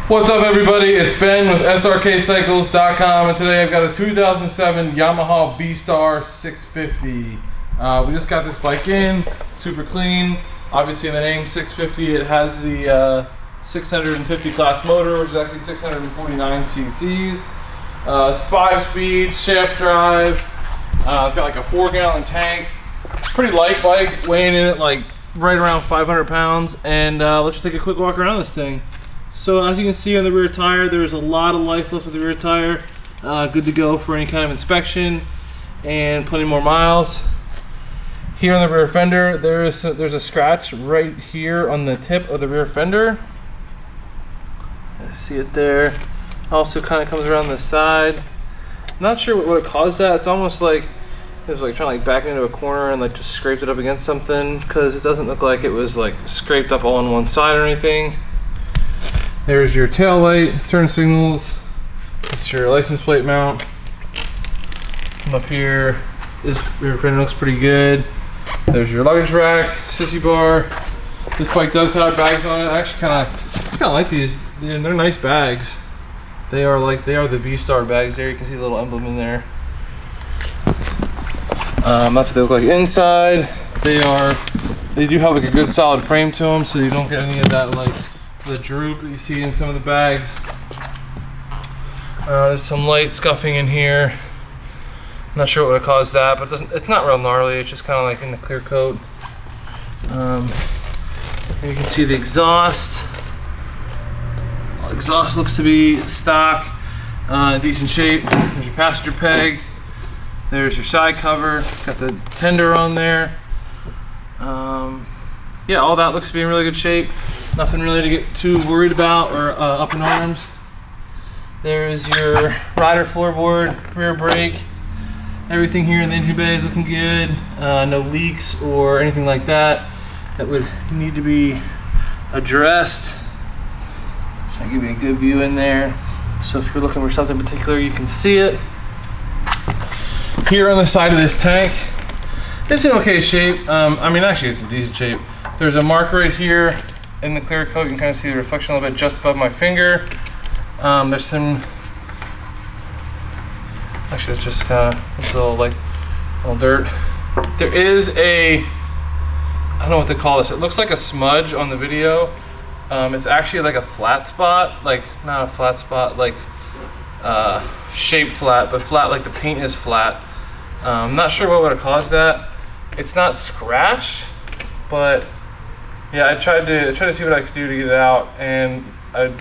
What's up, everybody? It's Ben with Srkcycles.com, and today I've got a 2007 Yamaha V-Star 650. We just got this bike in, super clean. Obviously in the name 650 it has the 650 class motor, which is actually 649 cc's. It's 5-speed, shaft drive. It's got like a 4-gallon tank. Pretty light bike, weighing in at like right around 500 pounds. And let's just take a quick walk around this thing. So as you can see on the rear tire, there's a lot of life left of the rear tire. Good to go for any kind of inspection and plenty more miles. Here on the rear fender, there's a scratch right here on the tip of the rear fender. See it there. Also kind of comes around the side. Not sure what caused that. It's almost like it was like trying to like back into a corner and like just scraped it up against something, because it doesn't look like it was like scraped up all on one side or anything. There's your tail light, turn signals. It's your license plate mount. Come up here. This rear fender looks pretty good. There's your luggage rack, sissy bar. This bike does have bags on it. I actually kind of like these. They're nice bags. They are the V-Star bags there. You can see the little emblem in there. That's what they look like inside. They do have like a good solid frame to them, so you don't get any of that like the droop that you see in some of the bags. There's some light scuffing in here. I'm not sure what would have caused that, but it's not real gnarly. It's just kind of like in the clear coat. You can see the exhaust. Exhaust looks to be stock, decent shape. There's your passenger peg. There's your side cover. Got the tender on there. Yeah, all that looks to be in really good shape. Nothing really to get too worried about or up in arms. There's your rider floorboard, rear brake. Everything here in the engine bay is looking good. No leaks or anything like that would need to be addressed. I'll give you a good view in there. So if you're looking for something particular, you can see it. Here on the side of this tank, it's in okay shape. I mean, actually it's in decent shape. There's a mark right here in the clear coat. You can kind of see the reflection a little bit just above my finger. There's some, actually it's just kind of a little dirt. There is a, I don't know what to call this. It looks like a smudge on the video. It's actually like a flat spot, like not a flat spot, like shaped flat, but flat like the paint is flat. I'm not sure what would have caused that. It's not scratched, but yeah, I tried to see what I could do to get it out, and I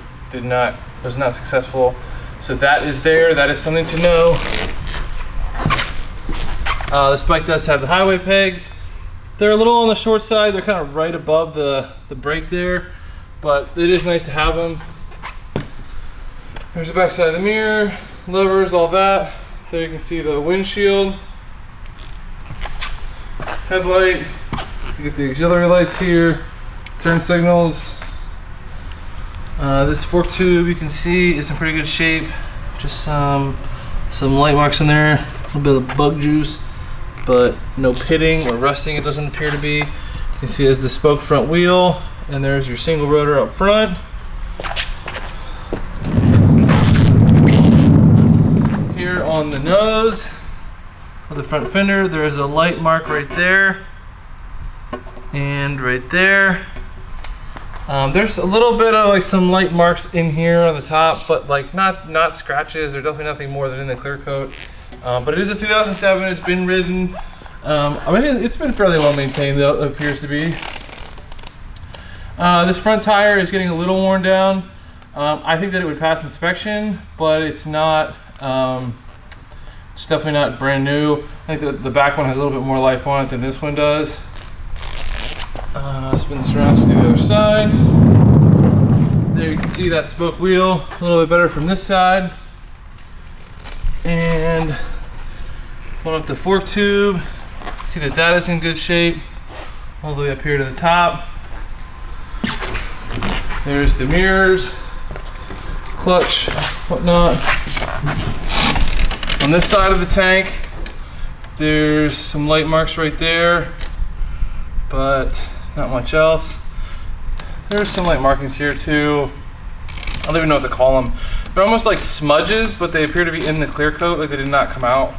was not successful. So that is there. That is something to know. This bike does have the highway pegs. They're a little on the short side. They're kind of right above the brake there, but it is nice to have them. There's the back side of the mirror, levers, all that. There you can see the windshield, headlight. You get the auxiliary lights here, turn signals. This fork tube you can see is in pretty good shape. Just some light marks in there, a little bit of bug juice, but no pitting or rusting, it doesn't appear to be. You can see there's the spoke front wheel, and there's your single rotor up front. Here on the nose of the front fender, there's a light mark right there and right there. There's a little bit of like some light marks in here on the top, but like not scratches. There's definitely nothing more than in the clear coat. But it is a 2007. It's been ridden. I mean, it's been fairly well maintained, though, it appears to be. This front tire is getting a little worn down. I think that it would pass inspection, but it's not. It's definitely not brand new. I think that the back one has a little bit more life on it than this one does. Spin this around to the other side. There you can see that spoke wheel a little bit better from this side. And going up the fork tube, see that is in good shape all the way up here to the top. There's the mirrors, clutch, whatnot. On this side of the tank, there's some light marks right there, but not much else. There's some light markings here too. don't even know what to call them. They're almost like smudges, but they appear to be in the clear coat, like they did not come out.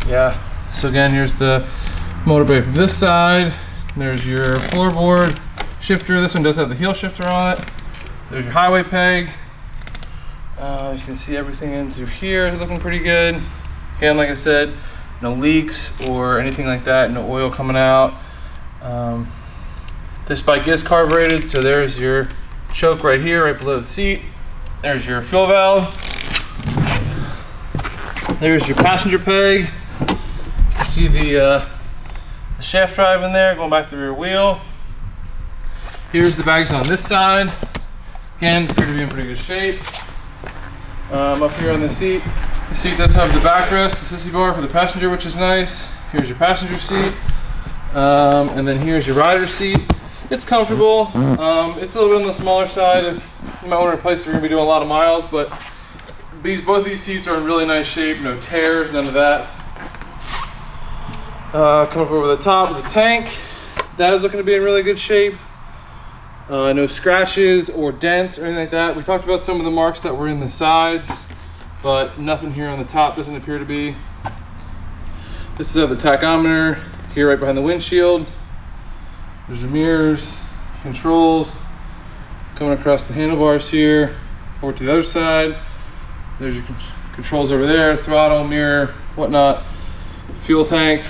Yeah, so again, here's the motor bay from this side. There's your floorboard shifter. This one does have the heel shifter on it. There's your highway peg. You can see everything in through here is looking pretty good. Again, like I said, no leaks or anything like that, no oil coming out. This bike is carbureted, so there's your choke right here, right below the seat. There's your fuel valve. There's your passenger peg. You can see the shaft drive in there, going back to the rear wheel. Here's the bags on this side. Again, appear to be in pretty good shape. Up here on the seat does have the backrest, the sissy bar for the passenger, which is nice. Here's your passenger seat. And then here's your rider seat. It's comfortable. It's a little bit on the smaller side. If you might want to replace it, you're going to be doing a lot of miles, but both these seats are in really nice shape. No tears, none of that. Come up over the top of the tank. That is looking to be in really good shape. No scratches or dents or anything like that. We talked about some of the marks that were in the sides, but nothing here on the top doesn't appear to be. This is the tachometer here right behind the windshield. There's the mirrors, controls, coming across the handlebars here, over to the other side. There's your controls over there, throttle, mirror, whatnot. Fuel tank.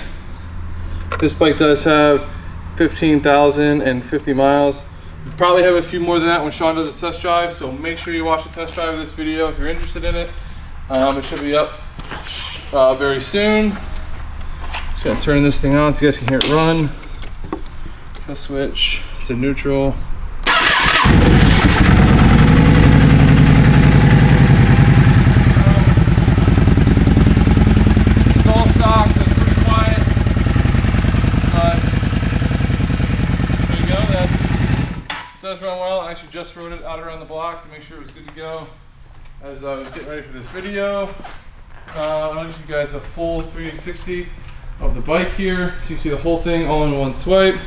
This bike does have 15,050 miles. We'll probably have a few more than that when Sean does his test drive, so make sure you watch the test drive of this video if you're interested in it. It should be up very soon. Just gonna turn this thing on so you guys can hear it run. Kill switch to neutral. It's all stock, so it's pretty quiet. But there you go. That does run well. I actually just rode it out around the block to make sure it was good to go as I was getting ready for this video. I'll give you guys a full 360 of the bike here, so you see the whole thing all in one swipe.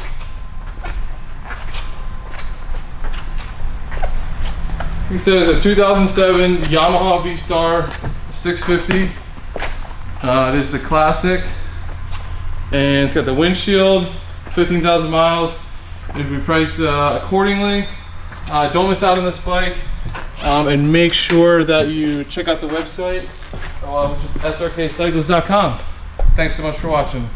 Like I said, it's a 2007 Yamaha V-Star 650. It is the classic, and it's got the windshield, 15,000 miles. It'll be priced accordingly. Don't miss out on this bike, and make sure that you check out the website, which is srkcycles.com. Thanks so much for watching.